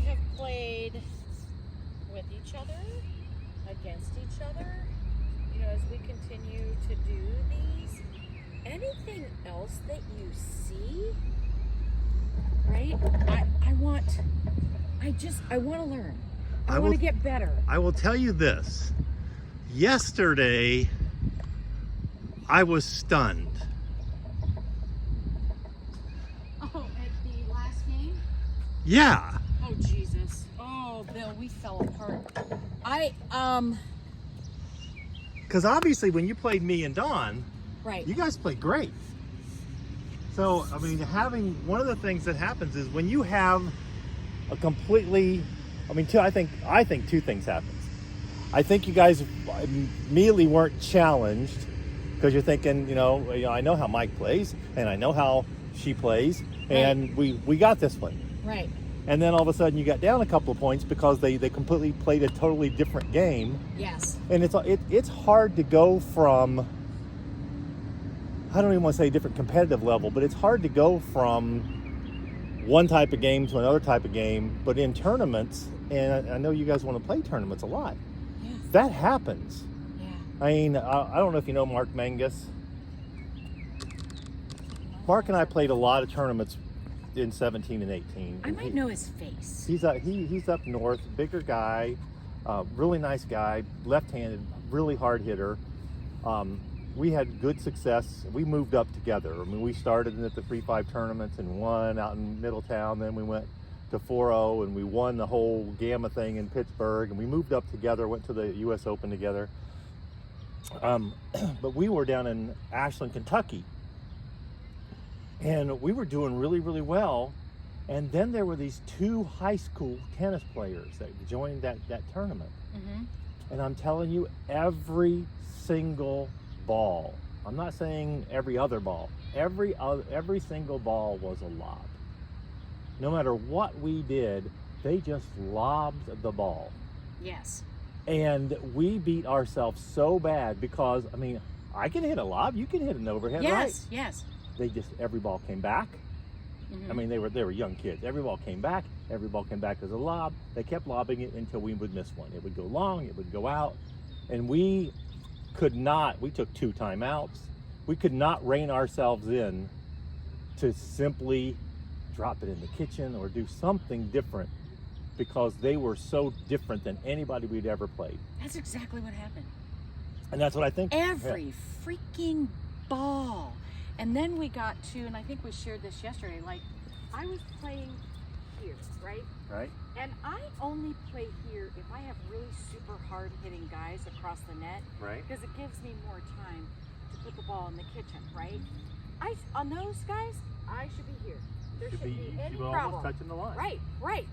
have played with each other, against each other, you know, as we continue to do these. Anything else that you see, right? I want to learn. I want to get better. I will tell you this. Yesterday, I was stunned. Oh, at the last game? Yeah. Oh, Jesus. Oh, Bill, we fell apart. Because obviously when you played me and Dawn, Right. you guys played great. So, I mean, one of the things that happens is when you have a completely, I think two things happen. I think you guys immediately weren't challenged because you're thinking, I know how Mike plays and I know how she plays, and we got this one. Right. And then all of a sudden you got down a couple of points because they completely played a totally different game. Yes. And it's hard to go from, I don't even want to say different competitive level, but it's hard to go from one type of game to another type of game. But in tournaments, and I know you guys want to play tournaments a lot, Yeah. that happens. Yeah. I mean, I don't know if you know Mark Mangus. Mark and I played a lot of tournaments in 17 and 18. I might know his face. He's up north, bigger guy, really nice guy, left-handed, really hard hitter. We had good success. We moved up together. I mean, we started at the 3-5 tournaments and won out in Middletown. Then we went to 4-0 and we won the whole Gamma thing in Pittsburgh. And we moved up together, went to the U.S. Open together. But we were down in Ashland, Kentucky. And we were doing really, really well. And then there were these two high school tennis players that joined that tournament. Mm-hmm. And I'm telling you, every single ball, I'm not saying every other ball, every single ball was a lob. No matter what we did, they just lobbed the ball. Yes. And we beat ourselves so bad because, I can hit a lob, you can hit an overhead, right? Yes. Every ball came back. Mm-hmm. They were young kids. Every ball came back as a lob. They kept lobbing it until we would miss one. It would go long, it would go out. And we took 2 timeouts. We could not rein ourselves in to simply drop it in the kitchen or do something different because they were so different than anybody we'd ever played. That's exactly what happened. And that's what I think. Every freaking ball. And then we got to, and I think we shared this yesterday, like I was playing here, right? Right. And I only play here if I have really super hard hitting guys across the net. Right. Because it gives me more time to put the ball in the kitchen, right? On those guys, I should be here. There should be any problem. Almost touching the line. Right.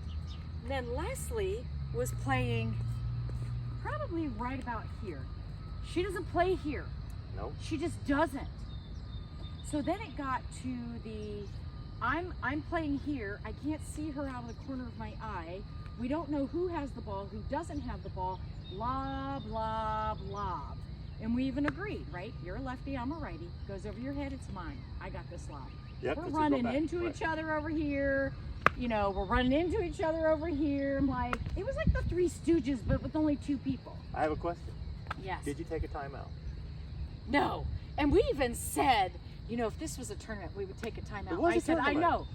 And then Leslie was playing probably right about here. She doesn't play here. No. She just doesn't. So then it got to I'm playing here. I can't see her out of the corner of my eye. We don't know who has the ball, who doesn't have the ball. Lob, lob, lob. And we even agreed, right? You're a lefty, I'm a righty. Goes over your head, it's mine. I got this lob. Yep, We're running into each other over here. We're running into each other over here. It was like the Three Stooges, but with only 2 people. I have a question. Yes. Did you take a timeout? No. And we even said, if this was a tournament, we would take a timeout. It was a tournament. I know.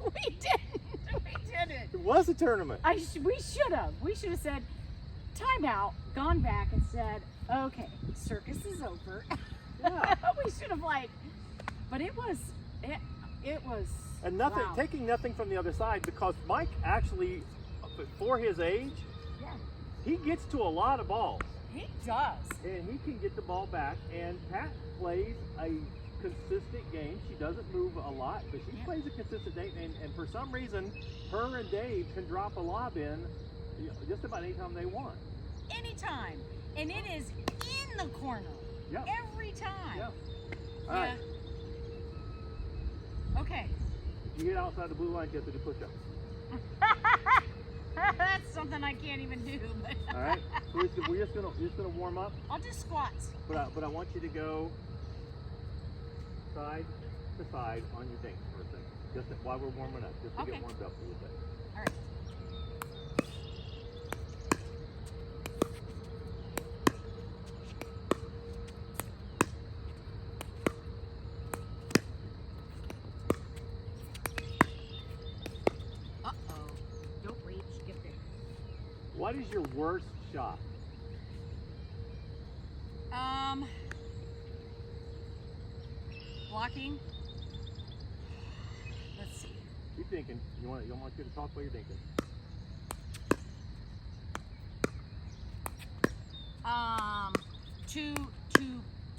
We didn't. It was a tournament. We should have. We should have said, timeout, gone back and said, okay, circus is over. Yeah. We should have but it was. And nothing, wow. taking nothing from the other side because Mike actually, for his age, Yeah. he gets to a lot of balls. He does. And he can get the ball back. And Pat plays a consistent game. She doesn't move a lot, but she plays a consistent game. And for some reason, her and Dave can drop a lob in just about any time they want. Anytime. And it is in the corner. Yep. Every time. Yep. All right. Okay. If you get outside the blue line, you have to do push-ups. That's something I can't even do. But All right. So we're just gonna warm up. I'll do squats. But I want you to go side to side on your thing for a second, just while we're warming up, just to Okay. get warmed up a little bit. All right. Uh-oh. Don't reach. Get there. What is your worst shot? Blocking. Let's see. You thinking? You want you to talk while you're thinking.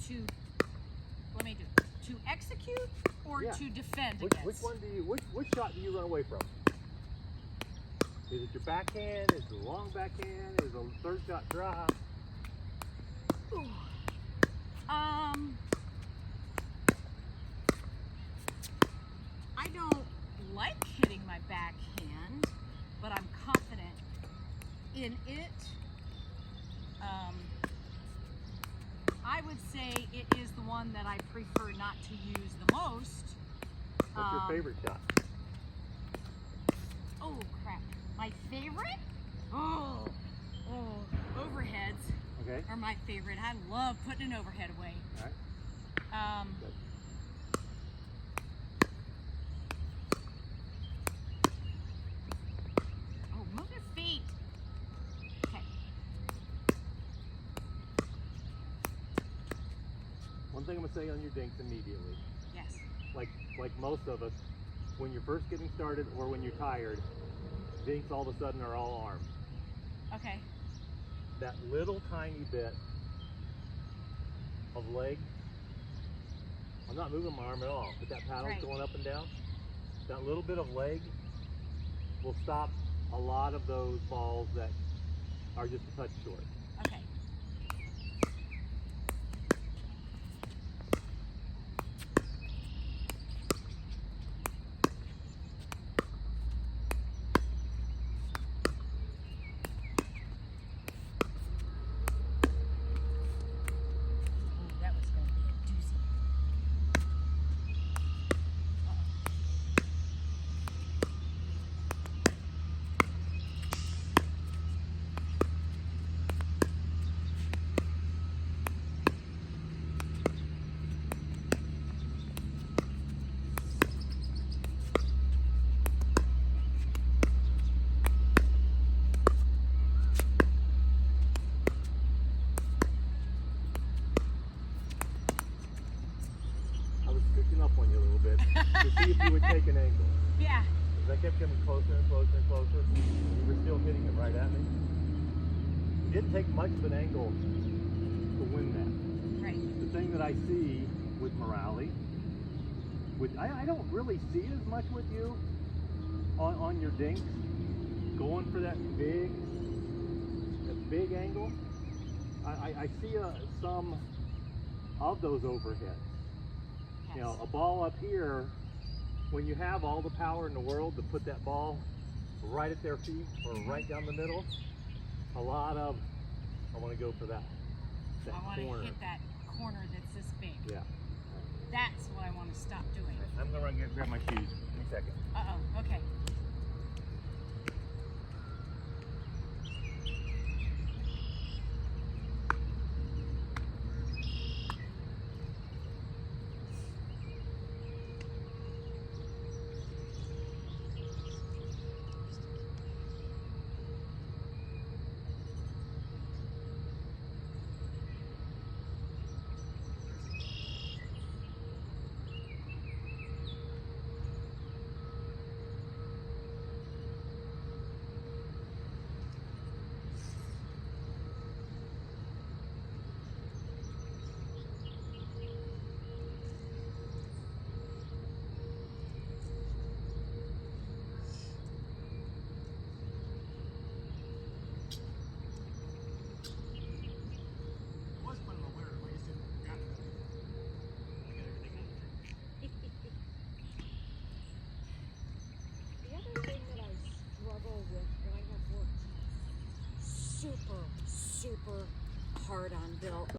To let me do it. To execute or Yeah. to defend Which against? one do you which shot do you run away from? Is it your backhand? Is it a long backhand? Is it a third shot drop? Ooh. I don't like hitting my backhand, but I'm confident in it. I would say it is the one that I prefer not to use the most. What's your favorite shot? Oh crap! My favorite? Oh, overheads Okay. are my favorite. I love putting an overhead away. All right. Good. Oh, move your feet. Okay. One thing I'm gonna say on your dinks immediately, Yes. like most of us, when you're first getting started or when you're tired, dinks all of a sudden are all arm. Okay. That little tiny bit of leg, I'm not moving my arm at all, but that paddle's Right. going up and down. That little bit of leg will stop a lot of those balls that are just a touch short. Okay. Ooh, that was going to be a doozy. I was scooching up on you a little bit to see if you would take an angle. Yeah. As I kept coming closer and closer and closer, you were still hitting it right at me. It didn't take much of an angle to win that. Right. The thing that I see with Morale, I don't really see it as much with you on your dinks, going for that big angle. I see some of those overheads. Yes. You know, a ball up here, when you have all the power in the world to put that ball right at their feet or right down the middle, I want to go for that I want to corner. hit that corner that's this big. Yeah. That's what I want to stop doing. I'm going to run grab my shoes. Give me a second. Uh-oh. Okay. The other thing that I struggle with that I have worked super hard on, Bill,